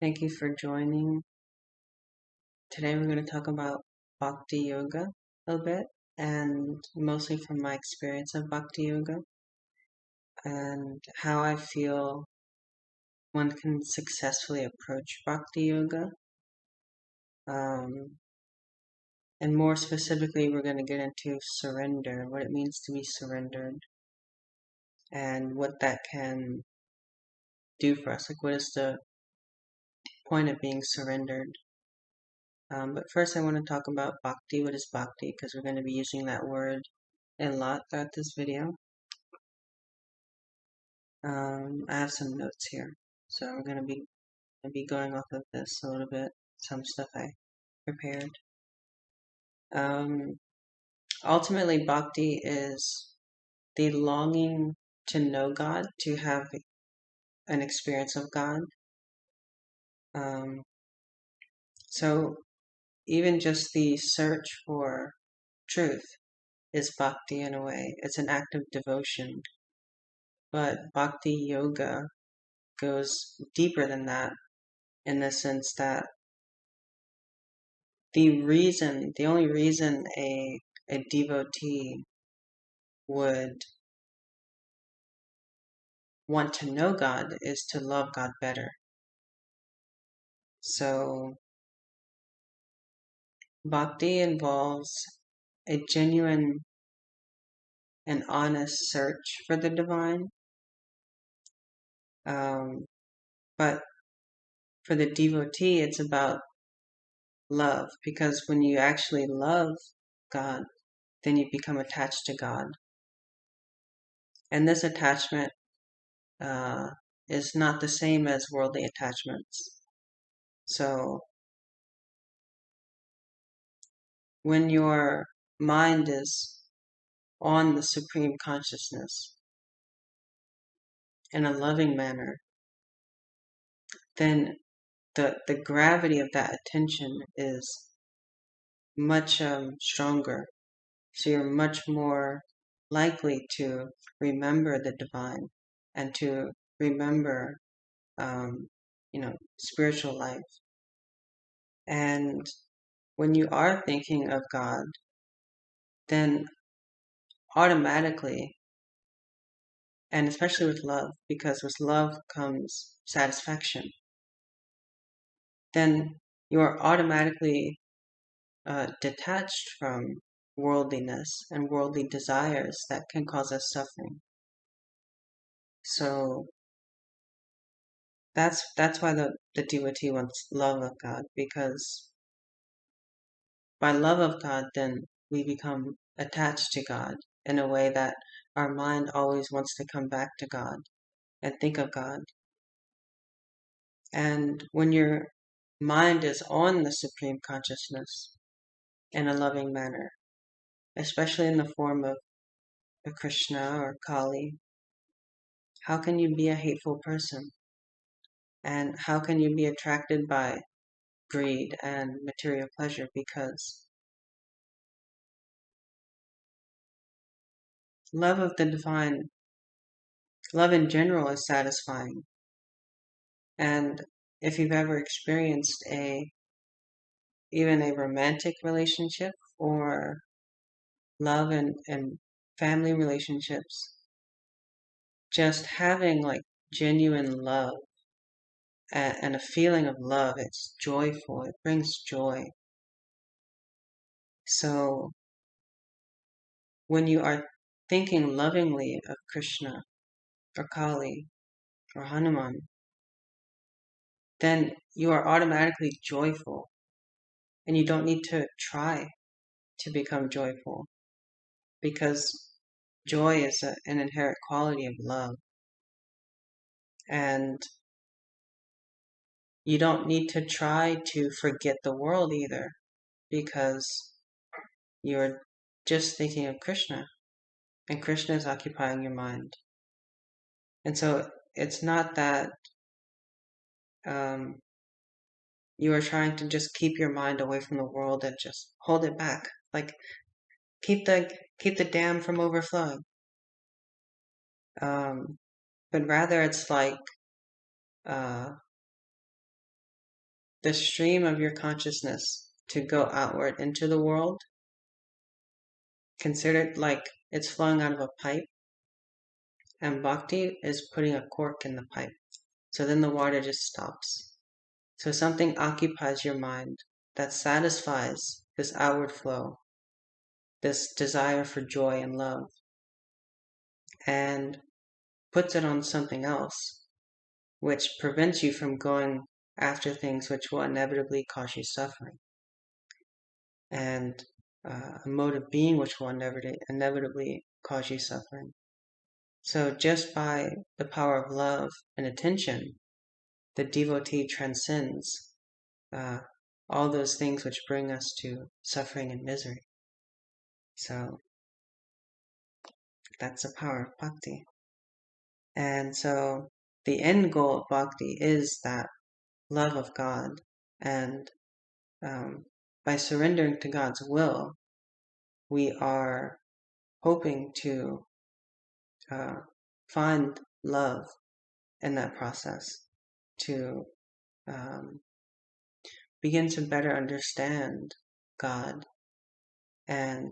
Thank you for joining. Today we're going to talk about bhakti yoga a little bit, and mostly from my experience of bhakti yoga and how I feel one can successfully approach bhakti yoga. And more specifically, we're going to get into surrender, what it means to be surrendered, and what that can do for us. Like, what is the point of being surrendered? But first, I want to talk about bhakti. What is bhakti? Because we're going to be using that word a lot throughout this video. I have some notes here, so I'm gonna be going off of this a little bit. Some stuff I prepared. Um, Ultimately, bhakti is the longing to know God, to have an experience of God. Um, so even just the search for truth is bhakti in a way. It's an act of devotion. But bhakti yoga goes deeper than that in the sense that the only reason a devotee would want to know God is to love God better. So bhakti involves a genuine and honest search for the divine. But for the devotee, it's about love, because when you actually love God, then you become attached to God. And this attachment is not the same as worldly attachments. So when your mind is on the supreme consciousness in a loving manner, then the gravity of that attention is much stronger. So you're much more likely to remember the divine and to remember, spiritual life. And when you are thinking of God, then automatically, and especially with love, because with love comes satisfaction, then you're automatically detached from worldliness and worldly desires that can cause us suffering. So that's why the devotee wants love of God, because by love of God, then we become attached to God in a way that our mind always wants to come back to God and think of God. And when your mind is on the supreme consciousness in a loving manner, especially in the form of a Krishna or Kali, how can you be a hateful person? And how can you be attracted by greed and material pleasure? Because love of the divine, love in general is satisfying. And if you've ever experienced even a romantic relationship or love and family relationships, just having like genuine love and a feeling of love, it's joyful, it brings joy. So when you are thinking lovingly of Krishna or Kali or Hanuman, then you are automatically joyful, and you don't need to try to become joyful, because joy is an inherent quality of love. And you don't need to try to forget the world either, because you're just thinking of Krishna, and Krishna is occupying your mind. And so it's not that you are trying to just keep your mind away from the world and just hold it back, like keep the dam from overflowing. But rather, it's like the stream of your consciousness to go outward into the world, consider it like it's flowing out of a pipe, and bhakti is putting a cork in the pipe. So then the water just stops. So something occupies your mind that satisfies this outward flow, this desire for joy and love, and puts it on something else, which prevents you from going after things which will inevitably cause you suffering, and a mode of being which will inevitably cause you suffering. So just by the power of love and attention, the devotee transcends uh, all those things which bring us to suffering and misery. So that's the power of bhakti. And so the end goal of bhakti is that love of God. And by surrendering to God's will, we are hoping to find love in that process, to begin to better understand God. And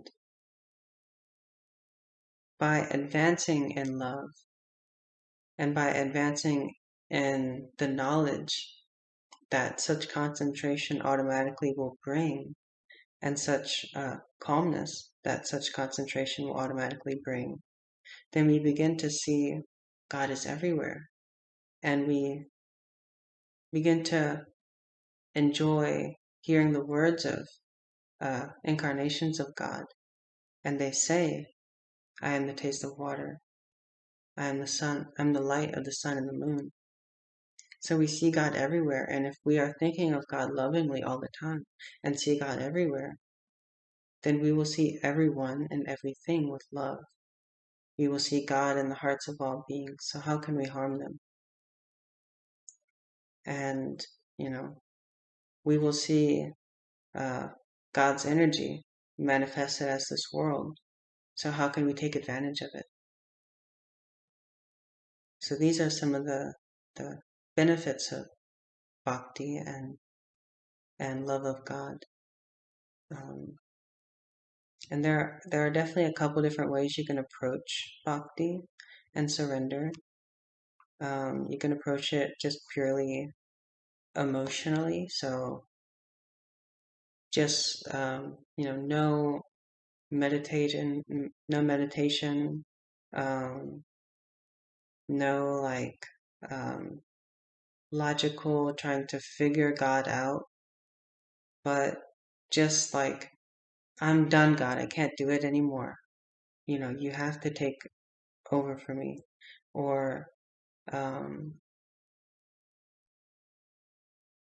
by advancing in love and by advancing in the knowledge that such concentration automatically will bring, and such calmness that such concentration will automatically bring, then we begin to see God is everywhere. And we begin to enjoy hearing the words of incarnations of God. And they say, I am the taste of water. I am the sun. I'm the light of the sun and the moon. So we see God everywhere. And if we are thinking of God lovingly all the time and see God everywhere, then we will see everyone and everything with love. We will see God in the hearts of all beings. So how can we harm them? And, we will see God's energy manifested as this world. So how can we take advantage of it? So these are some of the benefits of bhakti and love of God. And there are definitely a couple different ways you can approach bhakti and surrender. You can approach it just purely emotionally. So just no meditation, no logical trying to figure God out, but just like, I'm done, God, I can't do it anymore. You have to take over for me. Or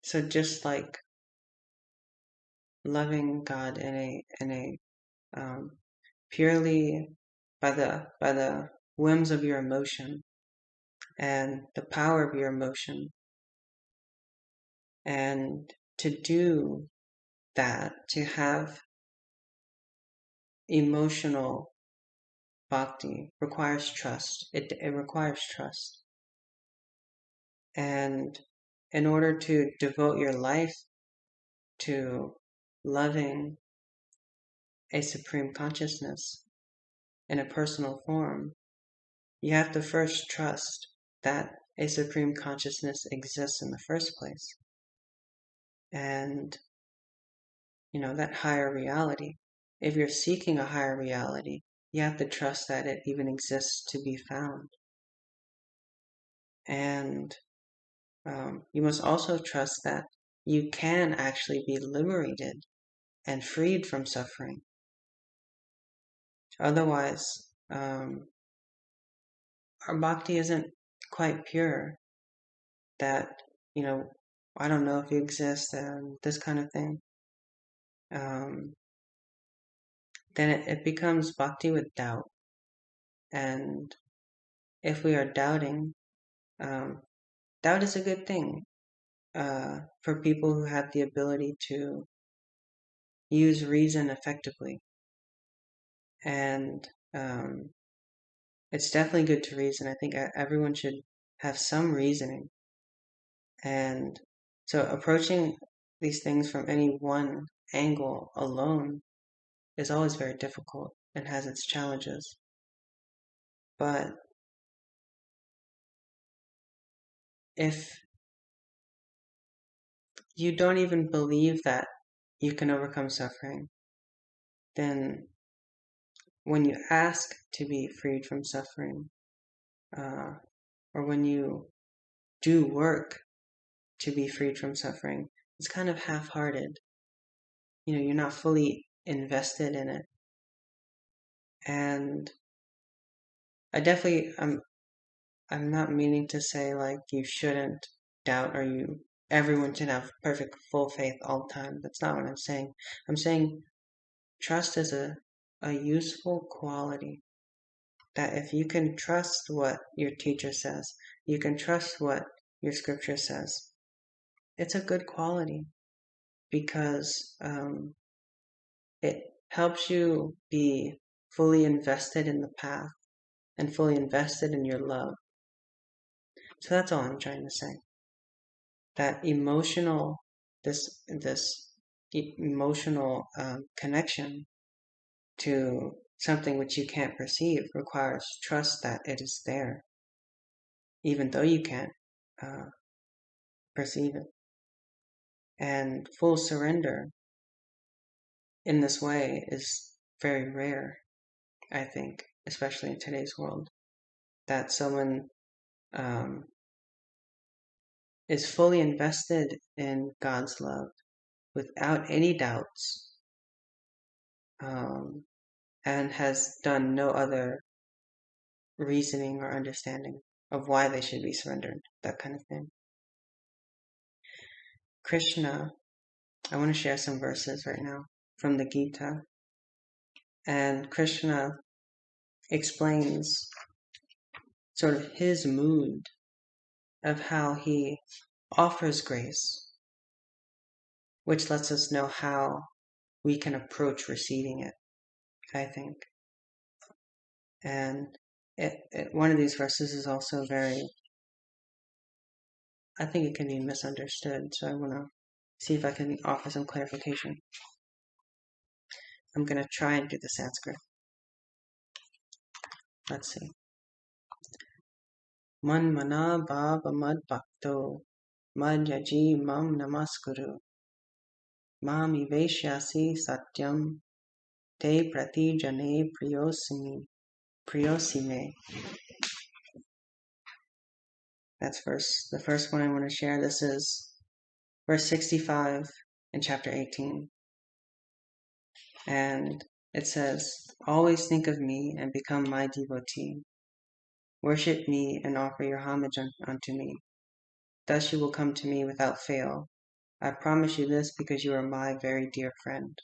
so just like loving God in a purely by the whims of your emotion and the power of your emotion. And to do that, to have emotional bhakti, requires trust. It requires trust. And in order to devote your life to loving a supreme consciousness in a personal form, you have to first trust that a supreme consciousness exists in the first place. And, that higher reality. If you're seeking a higher reality, you have to trust that it even exists to be found. And you must also trust that you can actually be liberated and freed from suffering. Otherwise, our bhakti isn't quite pure. That, I don't know if you exist, and this kind of thing. Then it becomes bhakti with doubt. And if we are doubting, doubt is a good thing for people who have the ability to use reason effectively. And it's definitely good to reason. I think everyone should have some reasoning. And So approaching these things from any one angle alone is always very difficult and has its challenges. But if you don't even believe that you can overcome suffering, then when you ask to be freed from suffering, uh, or when you do work to be freed from suffering, it's kind of half-hearted. You're not fully invested in it. And I'm not meaning to say like you shouldn't doubt or everyone should have perfect full faith all the time. That's not what I'm saying. I'm saying trust is a useful quality. That if you can trust what your teacher says, you can trust what your scripture says, it's a good quality because it helps you be fully invested in the path and fully invested in your love. So that's all I'm trying to say. That this emotional connection to something which you can't perceive requires trust that it is there, even though you can't perceive it. And full surrender in this way is very rare, I think, especially in today's world, that someone is fully invested in God's love without any doubts, and has done no other reasoning or understanding of why they should be surrendered, that kind of thing. Krishna, I want to share some verses right now from the Gita, and Krishna explains sort of his mood of how he offers grace, which lets us know how we can approach receiving it, I think. And one of these verses is also I think it can be misunderstood, so I want to see if I can offer some clarification. I'm going to try and do the Sanskrit. Let's see. Man mana bhava mad bhakto mad yaji mam namaskuru mam iveshyasi satyam te prati jane priyosime. That's the first one I want to share. This is verse 65 in chapter 18. And it says, always think of me and become my devotee. Worship me and offer your homage unto me. Thus you will come to me without fail. I promise you this because you are my very dear friend.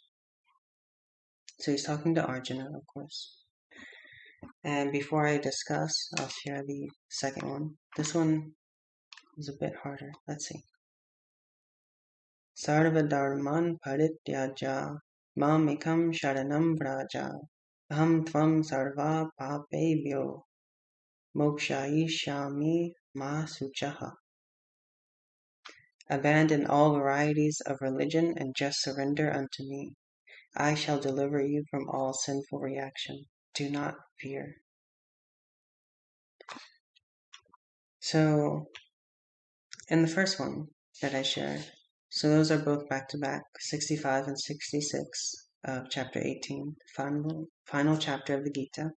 So he's talking to Arjuna, of course. And before I discuss, I'll share the second one. This one is a bit harder. Let's see. Sarva dharman parityaja mamekam sharanam vraja aham tvam sarva papebhyo mokshayishyami ma suchaha. Abandon all varieties of religion and just surrender unto me. I shall deliver you from all sinful reaction. Do not fear. So, in the first one that I shared, so those are both back to back, 65 and 66 of chapter 18, final chapter of the Gita,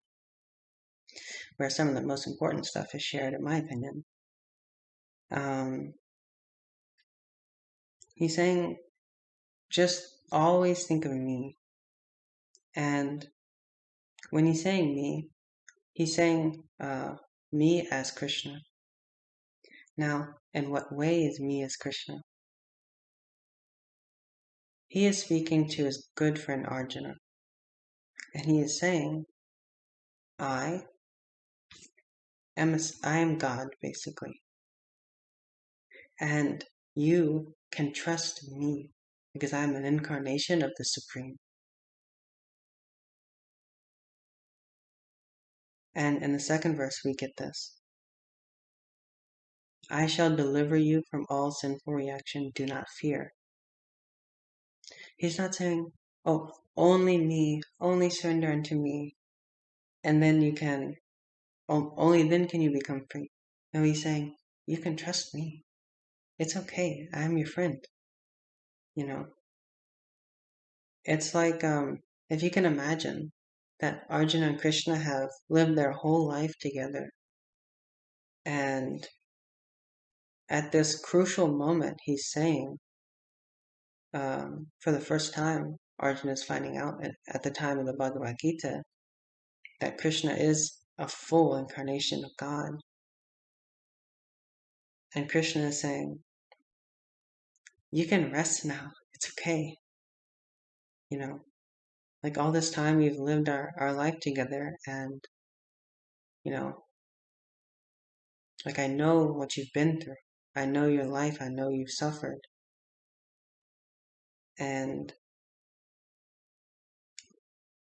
where some of the most important stuff is shared, in my opinion. He's saying, just always think of me. And when he's saying me, he's saying me as Krishna. Now, in what way is me as Krishna? He is speaking to his good friend Arjuna. And he is saying, I am God, basically. And you can trust me because I am an incarnation of the Supreme. And in the second verse, we get this. I shall deliver you from all sinful reaction. Do not fear. He's not saying, oh, only me, only surrender unto me, and then you can, only then can you become free. No, he's saying, you can trust me. It's okay. I'm your friend. You know, it's like, if you can imagine that Arjuna and Krishna have lived their whole life together, and at this crucial moment, he's saying, for the first time, Arjuna is finding out at the time of the Bhagavad Gita that Krishna is a full incarnation of God. And Krishna is saying, you can rest now. It's okay. You know, like all this time we've lived our life together, and, you know, like I know what you've been through. I know your life. I know you've suffered. And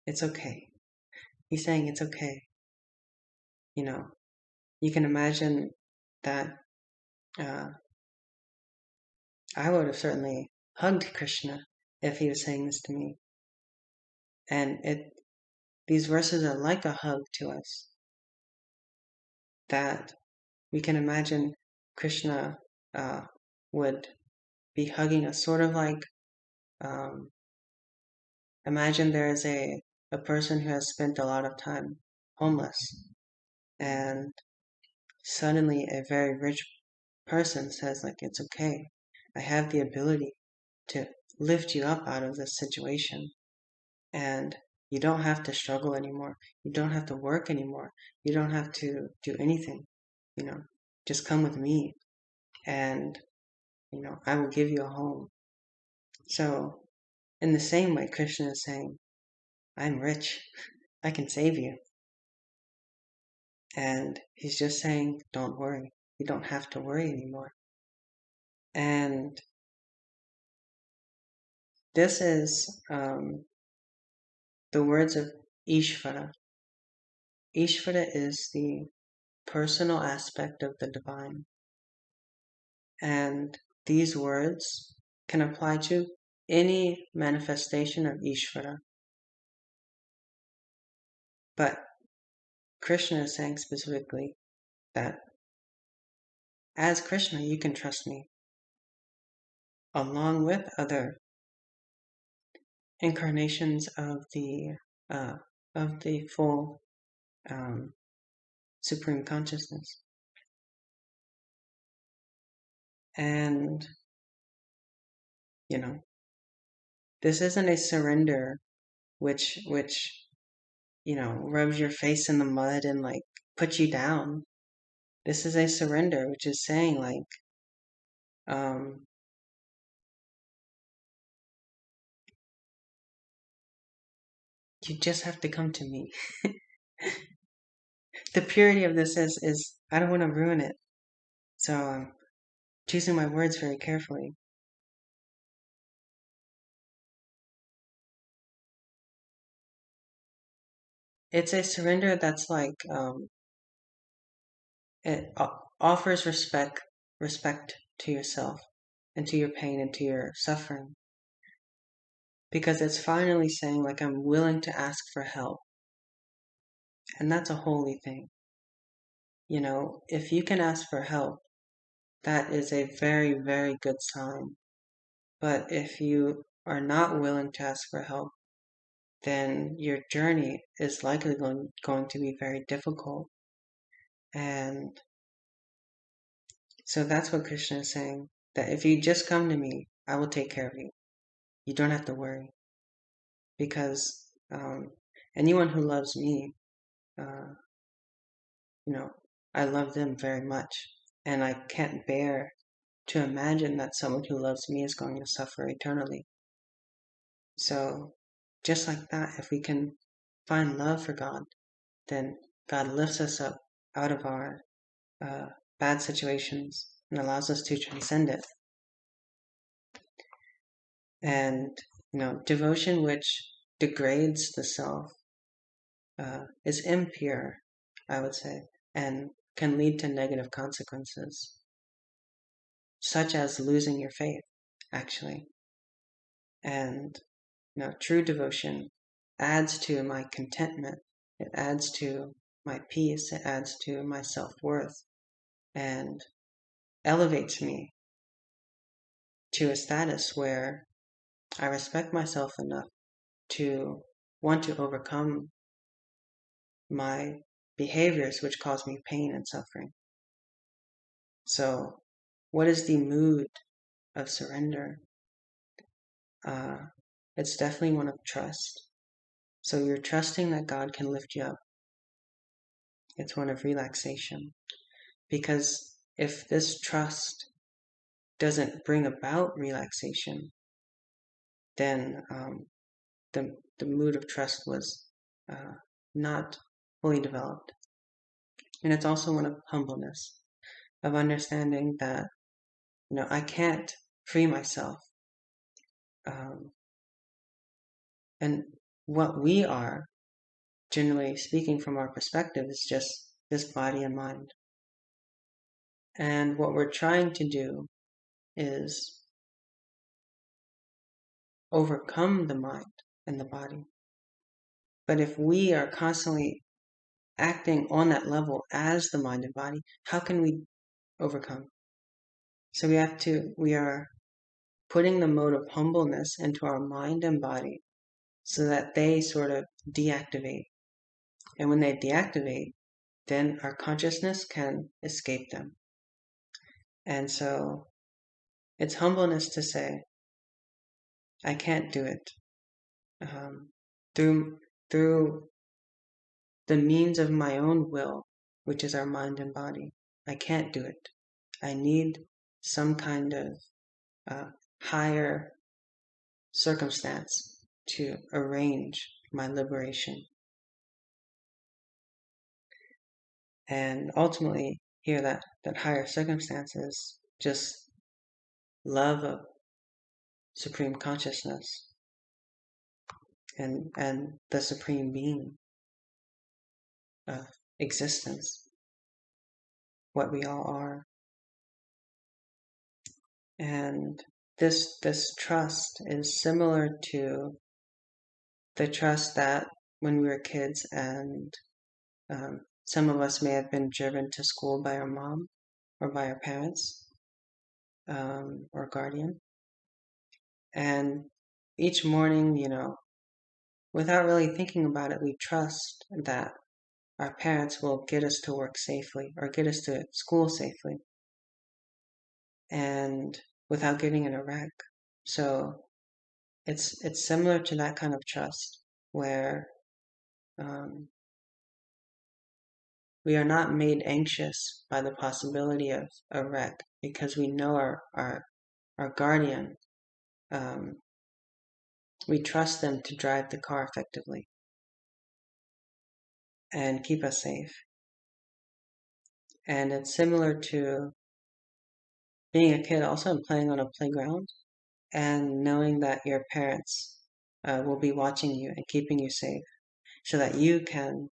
it's okay. He's saying it's okay. You know, you can imagine that I would have certainly hugged Krishna if he was saying this to me. And these verses are like a hug to us, that we can imagine Krishna would be hugging us, sort of like, imagine there is a person who has spent a lot of time homeless, and suddenly a very rich person says, like, it's okay. I have the ability to lift you up out of this situation, and you don't have to struggle anymore. You don't have to work anymore. You don't have to do anything. You know, just come with me, and, you know, I will give you a home. So, in the same way, Krishna is saying, I'm rich. I can save you. And he's just saying, don't worry. You don't have to worry anymore. And this is the words of Ishvara. Ishvara is the personal aspect of the divine. And these words can apply to any manifestation of Ishvara. But Krishna is saying specifically that as Krishna, you can trust me, along with other incarnations of the full supreme consciousness. And, you know, this isn't a surrender which you know, rubs your face in the mud and, like, puts you down. This is a surrender which is saying, like, you just have to come to me. The purity of this is I don't want to ruin it. So I'm choosing my words very carefully. It's a surrender that's like, it offers respect to yourself and to your pain and to your suffering. Because it's finally saying, like, I'm willing to ask for help. And that's a holy thing. You know, if you can ask for help, that is a very, very good sign. But if you are not willing to ask for help, then your journey is likely going to be very difficult. And so that's what Krishna is saying, that if you just come to me, I will take care of you. You don't have to worry. Because anyone who loves me, you know, I love them very much. And I can't bear to imagine that someone who loves me is going to suffer eternally. So, just like that, if we can find love for God, then God lifts us up out of our bad situations and allows us to transcend it. And, you know, devotion which degrades the self is impure, I would say, and can lead to negative consequences. such as losing your faith, actually. And true devotion adds to my contentment. It adds to my peace. It adds to my self-worth and elevates me to a status where I respect myself enough to want to overcome my behaviors which cause me pain and suffering. So, what is the mood of surrender? It's definitely one of trust. So you're trusting that God can lift you up. It's one of relaxation. Because if this trust doesn't bring about relaxation, then the mood of trust was not fully developed. And it's also one of humbleness, of understanding that I can't free myself. And what we are, generally speaking from our perspective, is just this body and mind. And what we're trying to do is overcome the mind and the body. But if we are constantly acting on that level as the mind and body, how can we overcome? So we are putting the mode of humbleness into our mind and body so that they sort of deactivate. And when they deactivate, then our consciousness can escape them. And so it's humbleness to say, I can't do it. Through the means of my own will, which is our mind and body, I can't do it. I need some kind of higher circumstance to arrange my liberation. And ultimately, here that higher circumstance is just love of supreme consciousness and the supreme being of existence, what we all are. And this trust is similar to the trust that when we were kids and some of us may have been driven to school by our mom or by our parents or guardian. And each morning, without really thinking about it, we trust that our parents will get us to work safely or get us to school safely and without getting in a wreck. So it's similar to that kind of trust where we are not made anxious by the possibility of a wreck because we know our guardian. We trust them to drive the car effectively and keep us safe. And it's similar to being a kid also and playing on a playground and knowing that your parents will be watching you and keeping you safe so that you can,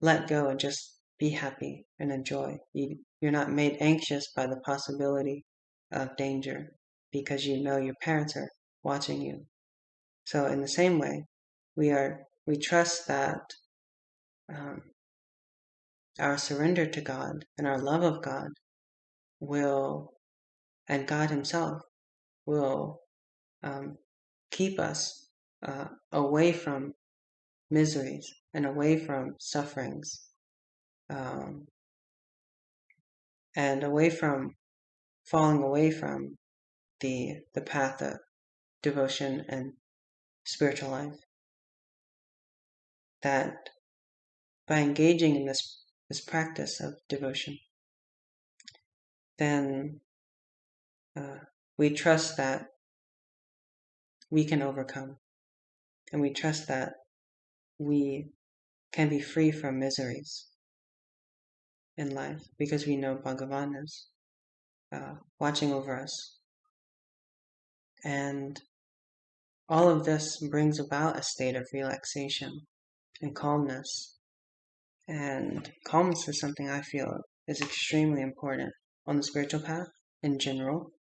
let go and just be happy and enjoy. You're not made anxious by the possibility of danger because you know your parents are watching you. So in the same way, we trust that our surrender to God and our love of God and God Himself will keep us away from miseries and away from sufferings and away from falling away from the path of devotion and spiritual life. That by engaging in this practice of devotion, then we trust that we can overcome, and we trust that we can be free from miseries in life because we know Bhagavan is watching over us. And all of this brings about a state of relaxation and calmness. And calmness is something I feel is extremely important on the spiritual path in general,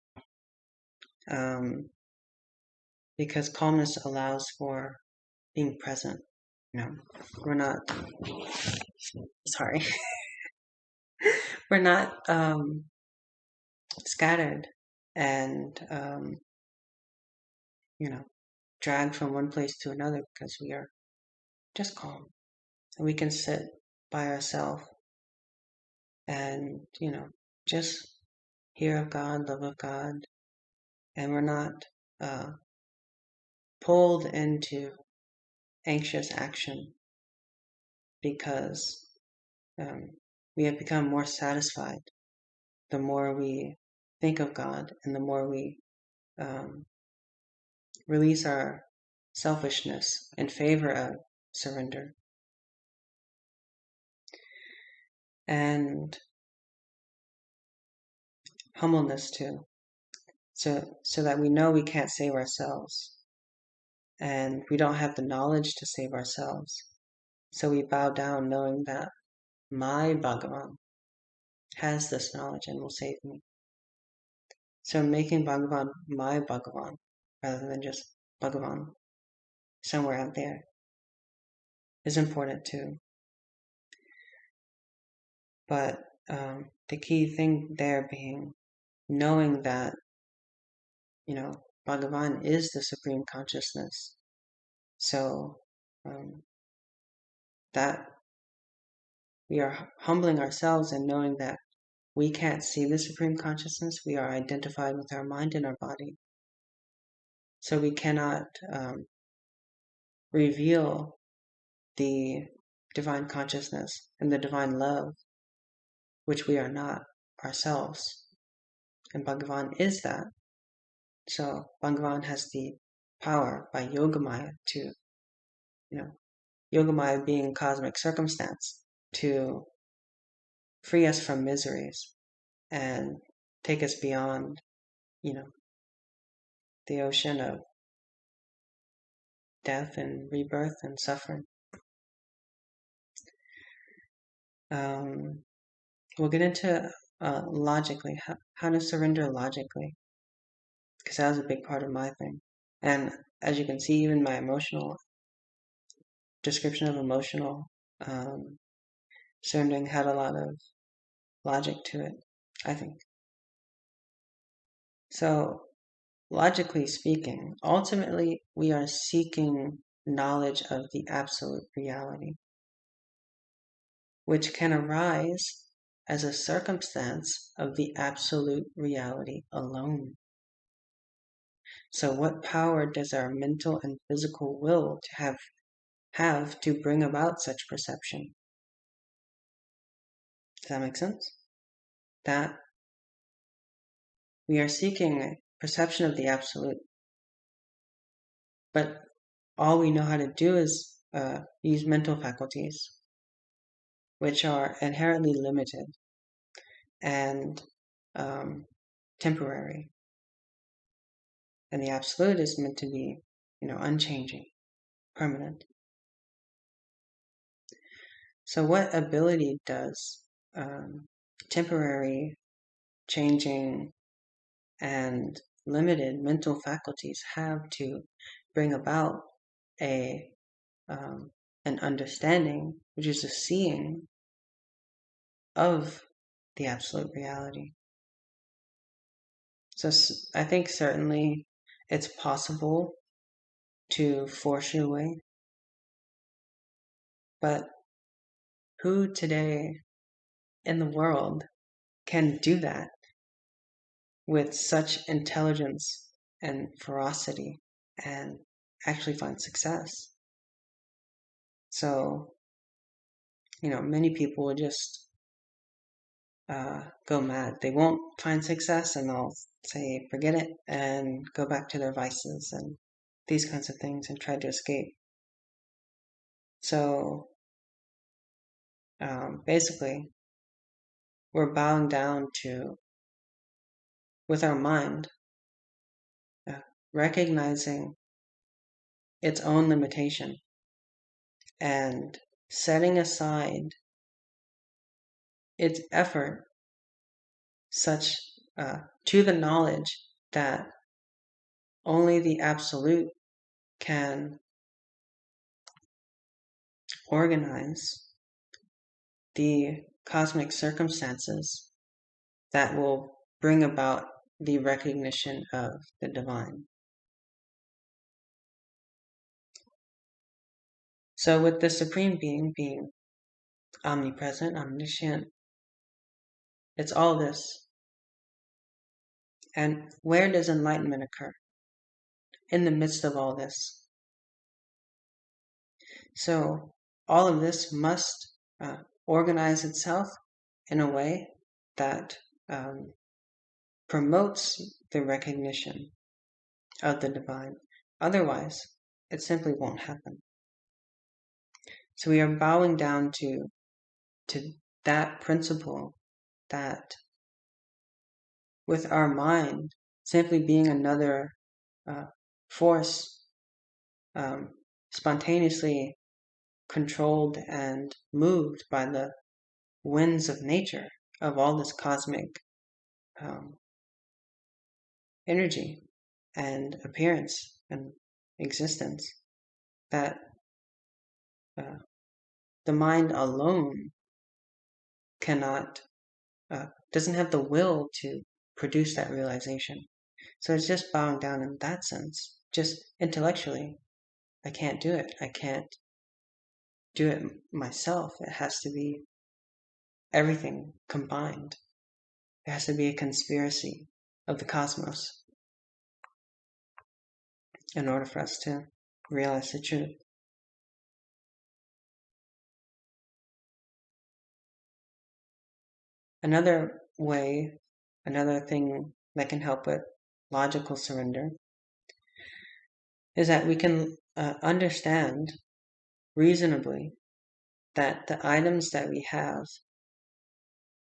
because calmness allows for being present. We're not, sorry, we're not scattered and, dragged from one place to another, because we are just calm. And we can sit by ourselves and, just hear of God, love of God, and we're not pulled into anxious action, because we have become more satisfied the more we think of God and the more we release our selfishness in favor of surrender. And humbleness too. So that we know we can't save ourselves, and we don't have the knowledge to save ourselves. So we bow down knowing that my Bhagavan has this knowledge and will save me. So making Bhagavan my Bhagavan rather than just Bhagavan somewhere out there is important too. But the key thing there being knowing that, Bhagavan is the supreme consciousness. So that we are humbling ourselves and knowing that we can't see the supreme consciousness. We are identified with our mind and our body. So we cannot reveal the divine consciousness and the divine love, which we are not ourselves. And Bhagavan is that. So Bhagavan has the power by Yogamaya to, Yogamaya being cosmic circumstance, to free us from miseries and take us beyond, the ocean of death and rebirth and suffering. We'll get into logically, how to surrender logically, because that was a big part of my thing. And as you can see, even my emotional description of emotional surrendering had a lot of logic to it, I think. So, logically speaking, ultimately we are seeking knowledge of the absolute reality, which can arise as a circumstance of the absolute reality alone. So what power does our mental and physical will to have to bring about such perception? Does that make sense? That we are seeking a perception of the absolute, but all we know how to do is use mental faculties, which are inherently limited and temporary. And the absolute is meant to be, unchanging, permanent. So what ability does temporary, changing, and limited mental faculties have to bring about an understanding, which is a seeing of the absolute reality? So I think certainly it's possible to force your way, but who today in the world can do that with such intelligence and ferocity and actually find success? So, many people will just go mad. They won't find success and they'll say, forget it, and go back to their vices and these kinds of things and try to escape. So, basically, we're bowing down to, with our mind, recognizing its own limitation and setting aside its effort such to the knowledge that only the Absolute can organize the cosmic circumstances that will bring about the recognition of the divine. So with the Supreme Being being omnipresent, omniscient, it's all this. And where does enlightenment occur? In the midst of all this. So all of this must organize itself in a way that promotes the recognition of the divine. Otherwise, it simply won't happen. So we are bowing down to that principle that with our mind simply being another force spontaneously controlled and moved by the winds of nature, of all this cosmic energy and appearance and existence, that the mind alone cannot, doesn't have the will to produce that realization. So it's just bowing down in that sense. Just intellectually, I can't do it. I can't do it myself. It has to be everything combined. It has to be a conspiracy of the cosmos in order for us to realize the truth. Another way, another thing that can help with logical surrender is that we can understand reasonably that the items that we have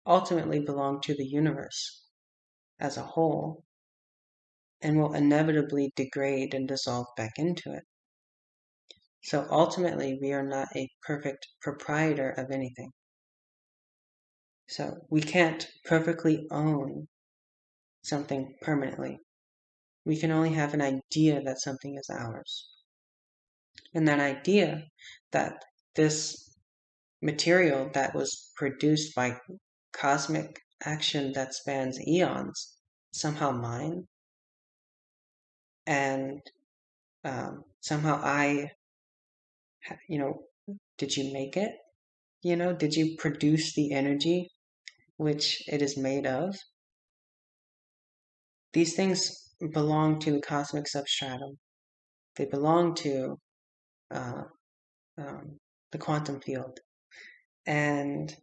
ultimately belong to the universe as a whole and will inevitably degrade and dissolve back into it. So ultimately, we are not a perfect proprietor of anything. So we can't perfectly own something permanently. We can only have an idea that something is ours. And that idea that this material that was produced by cosmic action that spans eons somehow mine, and somehow I, did you make it? Did you produce the energy which it is made of? These things belong to the cosmic substratum. They belong to the quantum field and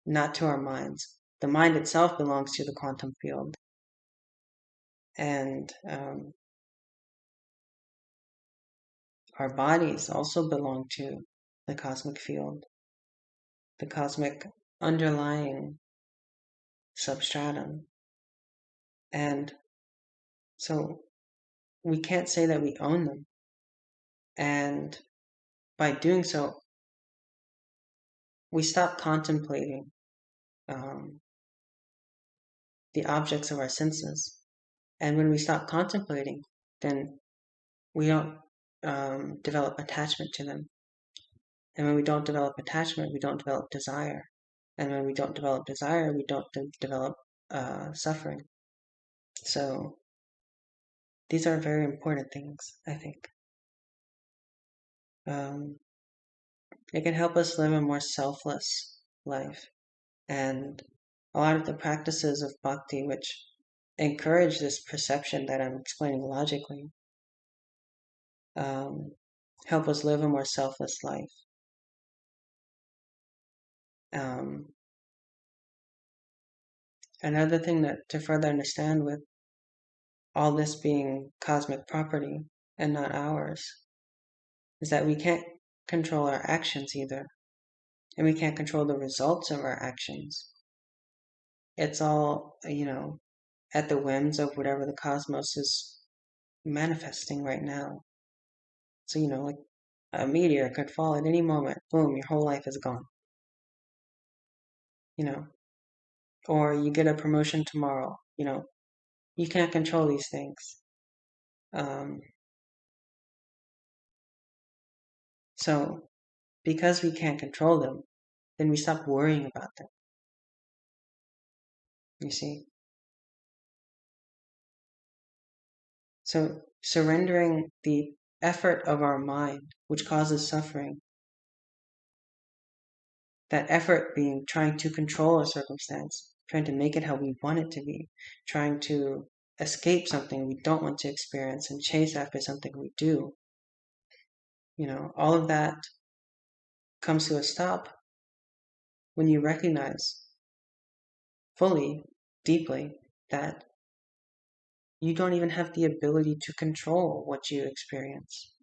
not to our minds. The mind itself belongs to the quantum field. And our bodies also belong to the cosmic field, the cosmic underlying substratum. And so we can't say that we own them. And by doing so, we stop contemplating the objects of our senses. And when we stop contemplating, then we don't develop attachment to them. And when we don't develop attachment, we don't develop desire. And when we don't develop desire, we don't develop suffering. So these are very important things, I think. It can help us live a more selfless life. And a lot of the practices of bhakti, which encourage this perception that I'm explaining logically, help us live a more selfless life. Another thing that to further understand with all this being cosmic property and not ours is that we can't control our actions either, and we can't control the results of our actions. It's all, at the whims of whatever the cosmos is manifesting right now. So, like a meteor could fall at any moment, boom, your whole life is gone. or you get a promotion tomorrow. You can't control these things. So because we can't control them, then we stop worrying about them. You see? So surrendering the effort of our mind, which causes suffering, that effort being trying to control a circumstance, trying to make it how we want it to be, trying to escape something we don't want to experience and chase after something we do. All of that comes to a stop when you recognize fully, deeply, that you don't even have the ability to control what you experience.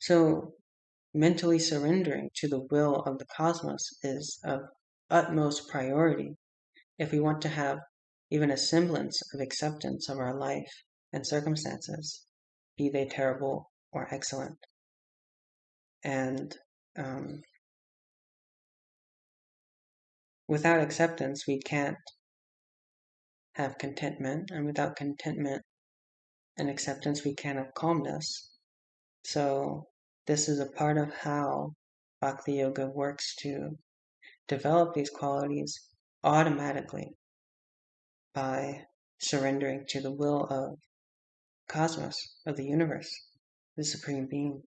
So mentally surrendering to the will of the cosmos is of utmost priority if we want to have even a semblance of acceptance of our life and circumstances, be they terrible or excellent. And without acceptance, we can't have contentment, and without contentment and acceptance, we can't have calmness. So this is a part of how Bhakti Yoga works to develop these qualities automatically by surrendering to the will of cosmos, of the universe, the Supreme Being.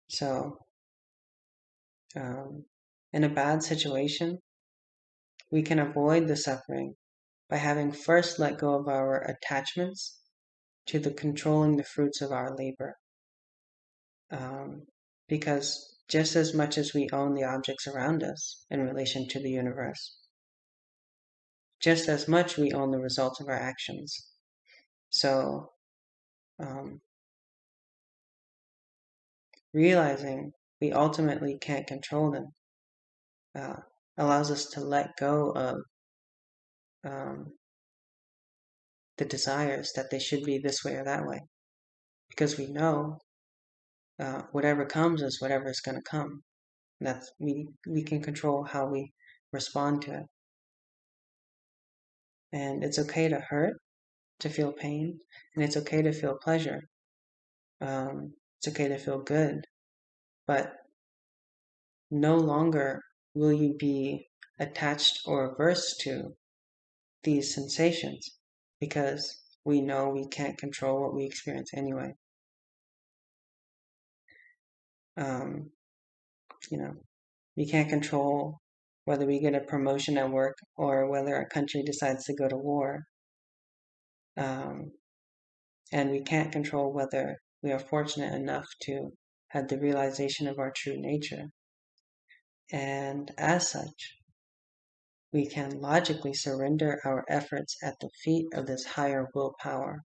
So, in a bad situation, we can avoid the suffering by having first let go of our attachments to the controlling the fruits of our labor. Because just as much as we own the objects around us in relation to the universe, just as much we own the results of our actions. So, realizing we ultimately can't control them allows us to let go of the desires that they should be this way or that way, because we know whatever comes is whatever is going to come. That's we can control how we respond to it, and it's okay to hurt, to feel pain, and it's okay to feel pleasure. It's okay to feel good, but no longer will you be attached or averse to these sensations, because we know we can't control what we experience anyway. We can't control whether we get a promotion at work or whether our country decides to go to war. And we can't control whether we are fortunate enough to have the realization of our true nature. And as such, we can logically surrender our efforts at the feet of this higher willpower.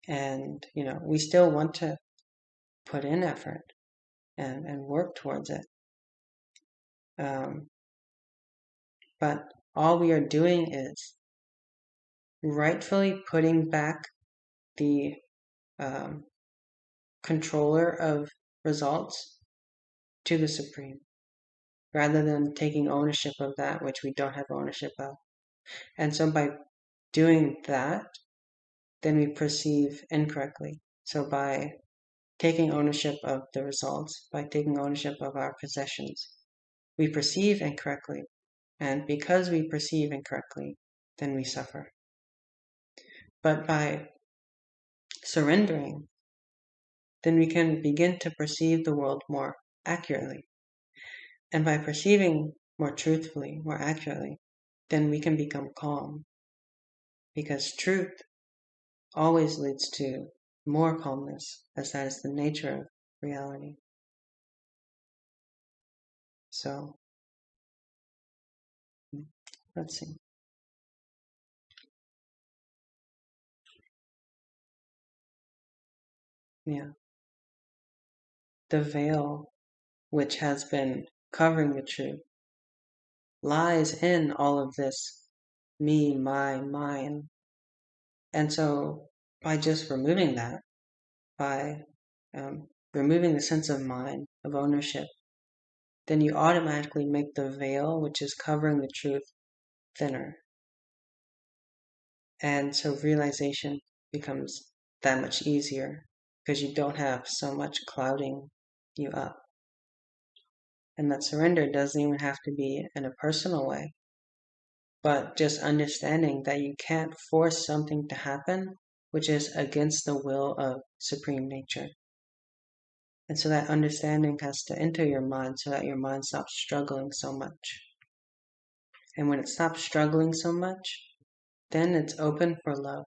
And, we still want to put in effort and work towards it. But all we are doing is rightfully putting back the controller of results to the Supreme, rather than taking ownership of that which we don't have ownership of. And so by doing that, then we perceive incorrectly. So by taking ownership of the results, by taking ownership of our possessions, we perceive incorrectly. And because we perceive incorrectly, then we suffer. But by surrendering, then we can begin to perceive the world more accurately. And by perceiving more truthfully, more accurately, then we can become calm. Because truth always leads to more calmness, as that is the nature of reality. So, let's see. Yeah. The veil which has been covering the truth lies in all of this me, my, mine. And so by just removing that, by removing the sense of mine, of ownership, then you automatically make the veil, which is covering the truth, thinner. And so realization becomes that much easier because you don't have so much clouding you up. And that surrender doesn't even have to be in a personal way, but just understanding that you can't force something to happen which is against the will of Supreme Nature. And so that understanding has to enter your mind so that your mind stops struggling so much. And when it stops struggling so much, then it's open for love,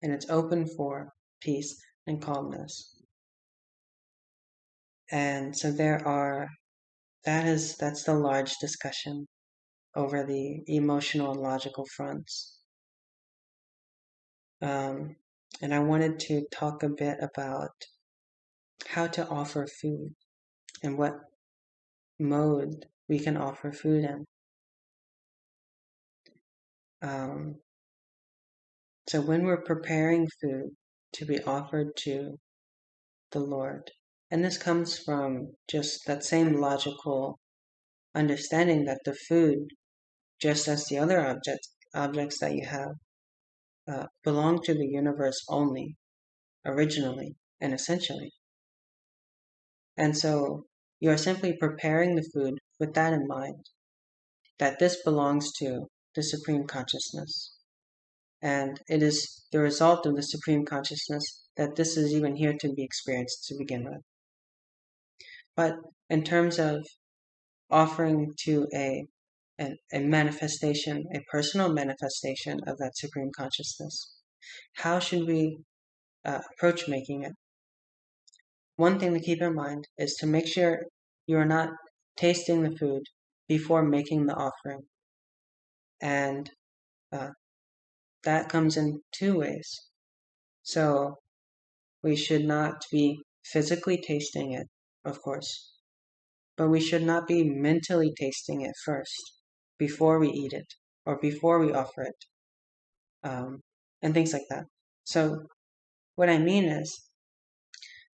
and it's open for peace and calmness. And so that's the large discussion over the emotional and logical fronts. And I wanted to talk a bit about how to offer food and what mode we can offer food in. So when we're preparing food to be offered to the Lord, and this comes from just that same logical understanding that the food, just as the other objects that you have, belong to the universe only, originally and essentially. And so you are simply preparing the food with that in mind, that this belongs to the Supreme Consciousness. And it is the result of the Supreme Consciousness that this is even here to be experienced to begin with. But in terms of offering to a manifestation, a personal manifestation of that Supreme Consciousness, how should we approach making it? One thing to keep in mind is to make sure you are not tasting the food before making the offering. And that comes in two ways. So we should not be physically tasting it, of course, but we should not be mentally tasting it first before we eat it or before we offer it, and things like that. So what I mean is,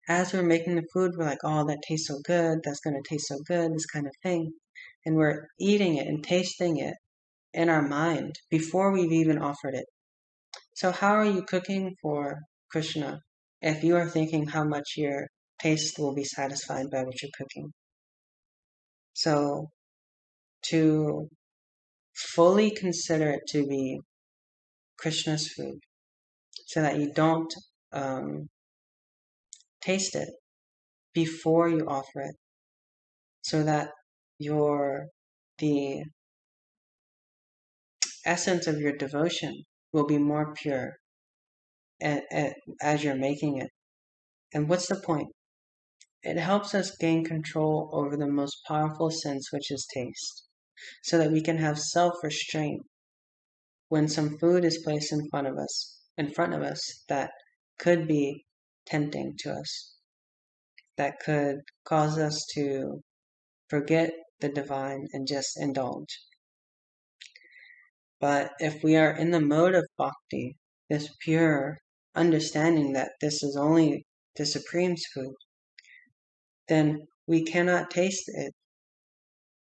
as we're making the food, we're like, oh, that tastes so good, that's going to taste so good, this kind of thing. And we're eating it and tasting it in our mind before we've even offered it. So how are you cooking for Krishna if you are thinking how much your taste will be satisfied by what you're cooking? So to fully consider it to be Krishna's food so that you don't taste it before you offer it, so that the essence of your devotion will be more pure as you're making it. And what's the point? It helps us gain control over the most powerful sense, which is taste, so that we can have self-restraint when some food is placed in front of us that could be tempting to us, that could cause us to forget the divine and just indulge. But if we are in the mode of bhakti, this pure understanding that this is only the Supreme's food, then we cannot taste it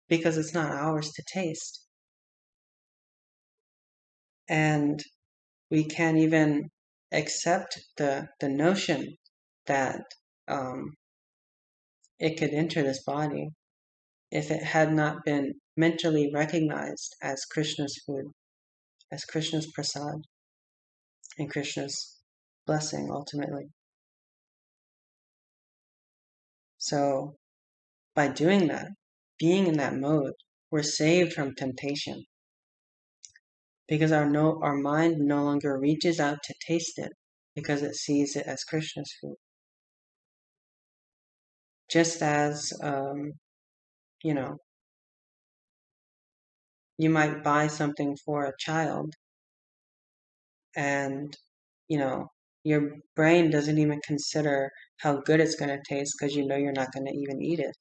because it's not ours to taste. And we can't even accept the notion that it could enter this body if it had not been mentally recognized as Krishna's food, as Krishna's prasad, and Krishna's blessing ultimately. So by doing that, being in that mode, we're saved from temptation because our mind no longer reaches out to taste it because it sees it as Krishna's food. Just as, you might buy something for a child and, your brain doesn't even consider how good it's going to taste because you're not going to even eat it.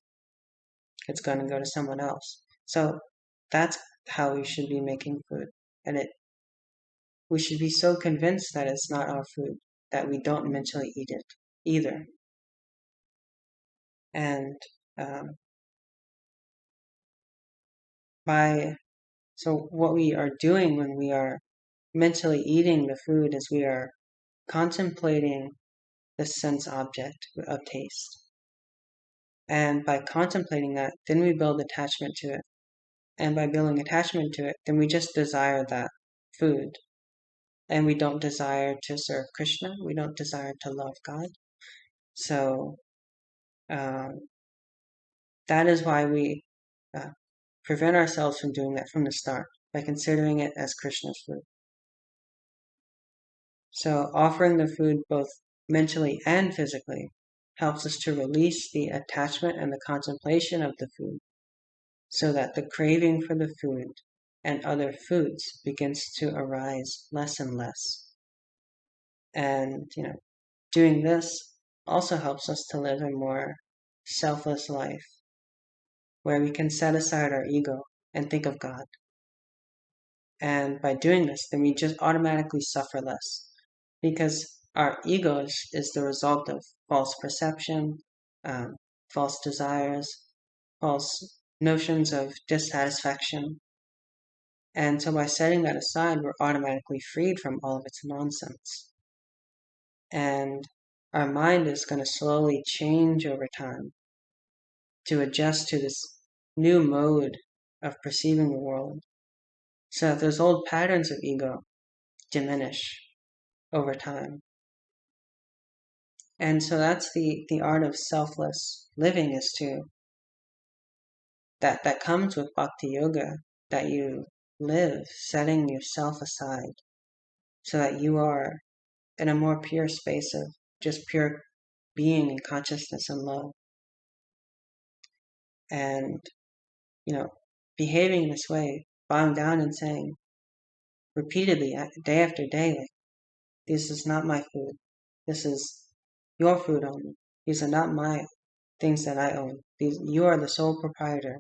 It's going to go to someone else. So that's how we should be making food. And we should be so convinced that it's not our food that we don't mentally eat it either. And So what we are doing when we are mentally eating the food is we are contemplating the sense object of taste. And by contemplating that, then we build attachment to it. And by building attachment to it, then we just desire that food. And we don't desire to serve Krishna. We don't desire to love God. So that is why we prevent ourselves from doing that from the start, by considering it as Krishna's food. So offering the food both mentally and physically helps us to release the attachment and the contemplation of the food, so that the craving for the food and other foods begins to arise less and less. And, doing this also helps us to live a more selfless life, where we can set aside our ego and think of God. And by doing this, then we just automatically suffer less, because our ego is the result of false perception, false desires, false notions of dissatisfaction. And so by setting that aside, we're automatically freed from all of its nonsense. And our mind is going to slowly change over time to adjust to this new mode of perceiving the world, so that those old patterns of ego diminish over time. And so that's the art of selfless living, is to that comes with bhakti yoga, that you live setting yourself aside so that you are in a more pure space of just pure being and consciousness and love. And, behaving this way, bowing down and saying repeatedly, day after day, like, this is not my food. This is your food only. These are not my things that I own. You are the sole proprietor.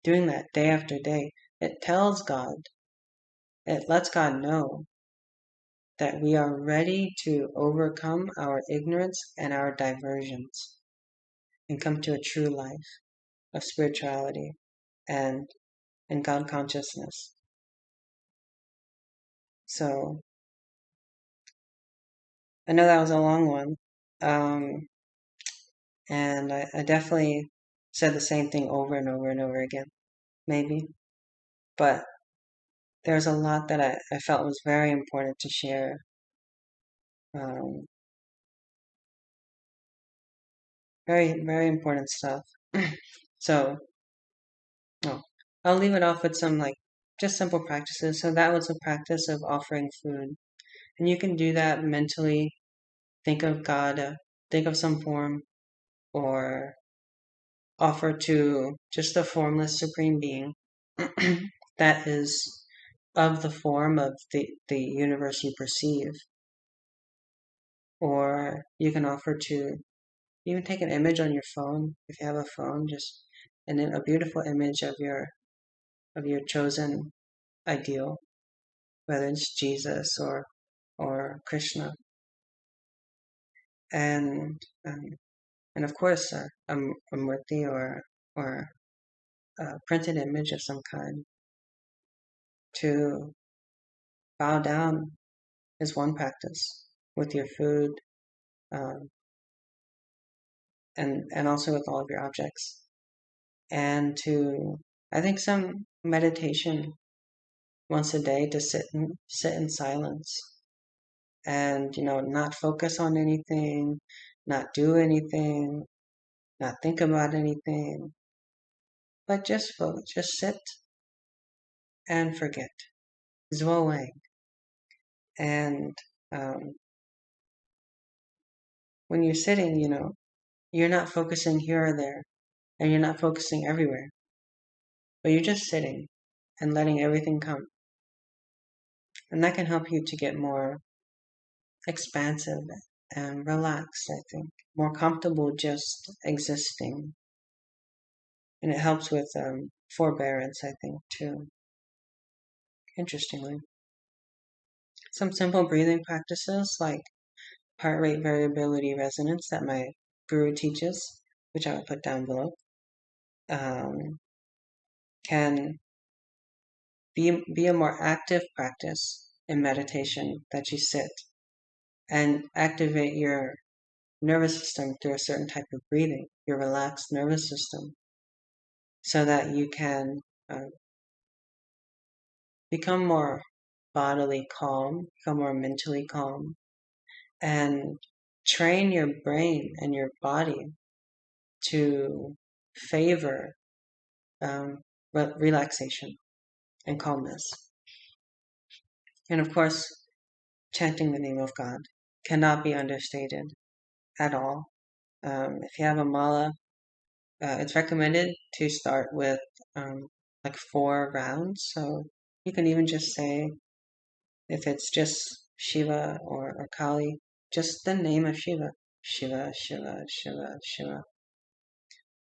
Doing that day after day, it tells God, it lets God know that we are ready to overcome our ignorance and our diversions and come to a true life of spirituality and God consciousness. So I know that was a long one, and I definitely said the same thing over and over and over again, maybe, but there's a lot that I felt was very important to share. Very, very important stuff. So, I'll leave it off with some just simple practices. So that was a practice of offering food. And you can do that mentally. Think of God, think of some form, or offer to just the formless supreme being that is of the form of the universe you perceive. Or you can offer to even take an image on your phone, if you have a phone, just a beautiful image of your chosen ideal, whether it's Jesus or Krishna, and of course a murti or a printed image of some kind. To bow down is one practice with your food, and also with all of your objects, and to, I think, some meditation once a day, to sit in silence and not focus on anything, not do anything, not think about anything, but just sit and forget, zwawang. And when you're sitting, you're not focusing here or there, and you're not focusing everywhere, but you're just sitting and letting everything come. And that can help you to get more expansive and relaxed, I think, more comfortable just existing. And it helps with forbearance, I think, too, interestingly. Some simple breathing practices like heart rate variability resonance that my guru teaches. which I will put down below, can be a more active practice in meditation, that you sit and activate your nervous system through a certain type of breathing, your relaxed nervous system, so that you can become more bodily calm, become more mentally calm, and train your brain and your body to favor relaxation and calmness. And of course, chanting the name of God cannot be understated at all. If you have a mala, it's recommended to start with like 4 rounds. So you can even just say, if it's just Shiva or Kali, just the name of Shiva. Shiva, Shiva, Shiva, Shiva.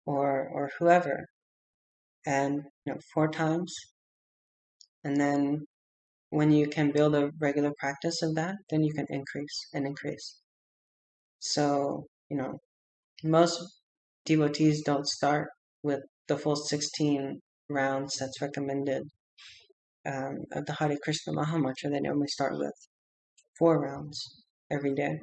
Or whoever. And 4 times. And then when you can build a regular practice of that, then you can increase and increase. So, most devotees don't start with the full 16 rounds that's recommended of the Hare Krishna Maha Mantra. They normally start with 4 rounds every day.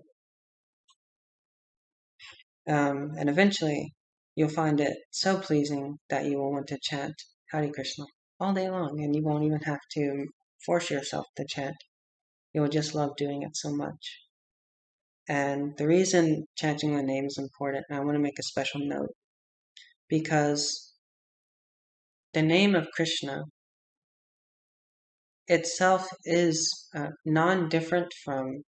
And eventually, you'll find it so pleasing that you will want to chant Hare Krishna all day long, and you won't even have to force yourself to chant. You'll just love doing it so much. And the reason chanting the name is important, and I want to make a special note, because the name of Krishna itself is non-different from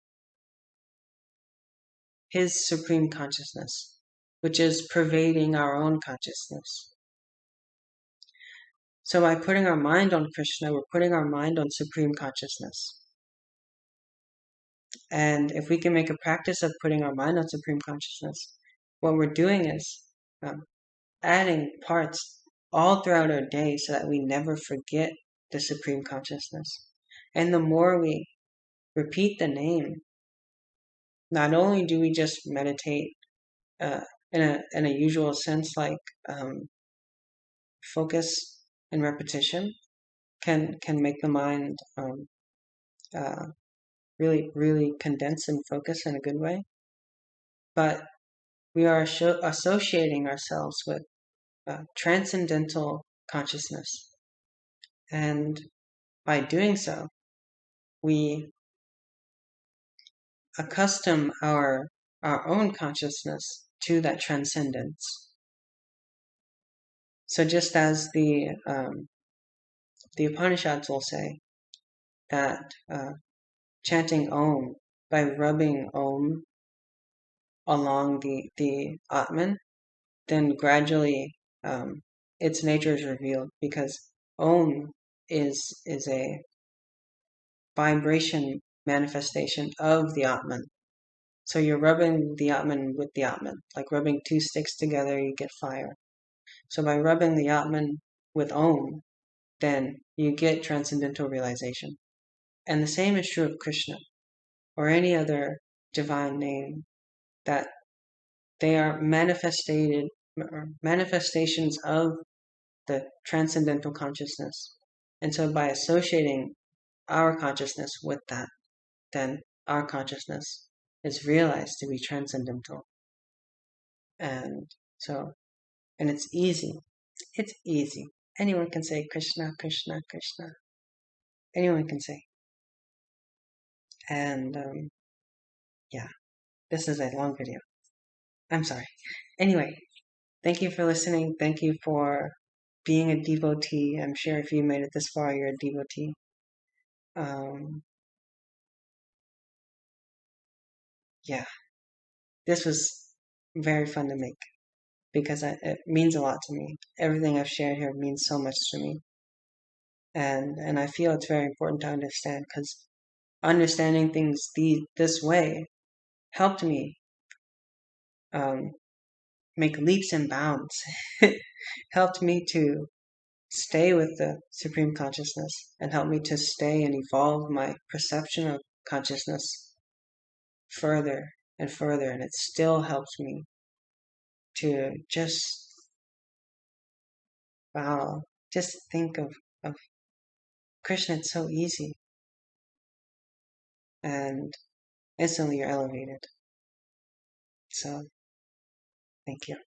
his supreme consciousness, which is pervading our own consciousness. So by putting our mind on Krishna, we're putting our mind on supreme consciousness. And if we can make a practice of putting our mind on supreme consciousness, what we're doing is adding parts all throughout our day so that we never forget the supreme consciousness. And the more we repeat the name, not only do we just meditate in a usual sense, like focus and repetition can make the mind really, really condense and focus in a good way. But we are associating ourselves with transcendental consciousness. And by doing so, we accustom our own consciousness to that transcendence. So just as the Upanishads will say that chanting Om, by rubbing Om along the Atman, then gradually its nature is revealed, because Om is a vibration manifestation of the Atman. So you're rubbing the Atman with the Atman, like rubbing 2 sticks together, you get fire. So by rubbing the Atman with Om, then you get transcendental realization. And the same is true of Krishna or any other divine name, that they are manifestations of the transcendental consciousness. And so by associating our consciousness with that, then our consciousness is realized to be transcendental. And it's easy. It's easy. Anyone can say Krishna, Krishna, Krishna. Anyone can say. And this is a long video. I'm sorry. Anyway, thank you for listening. Thank you for being a devotee. I'm sure if you made it this far, you're a devotee. This was very fun to make, because it means a lot to me. Everything I've shared here means so much to me. And I feel it's very important to understand, because understanding things this way helped me make leaps and bounds. Helped me to stay with the Supreme Consciousness, and helped me to stay and evolve my perception of consciousness further and further. And it still helps me to just, wow, just think of Krishna. It's so easy. And instantly you're elevated. So, thank you.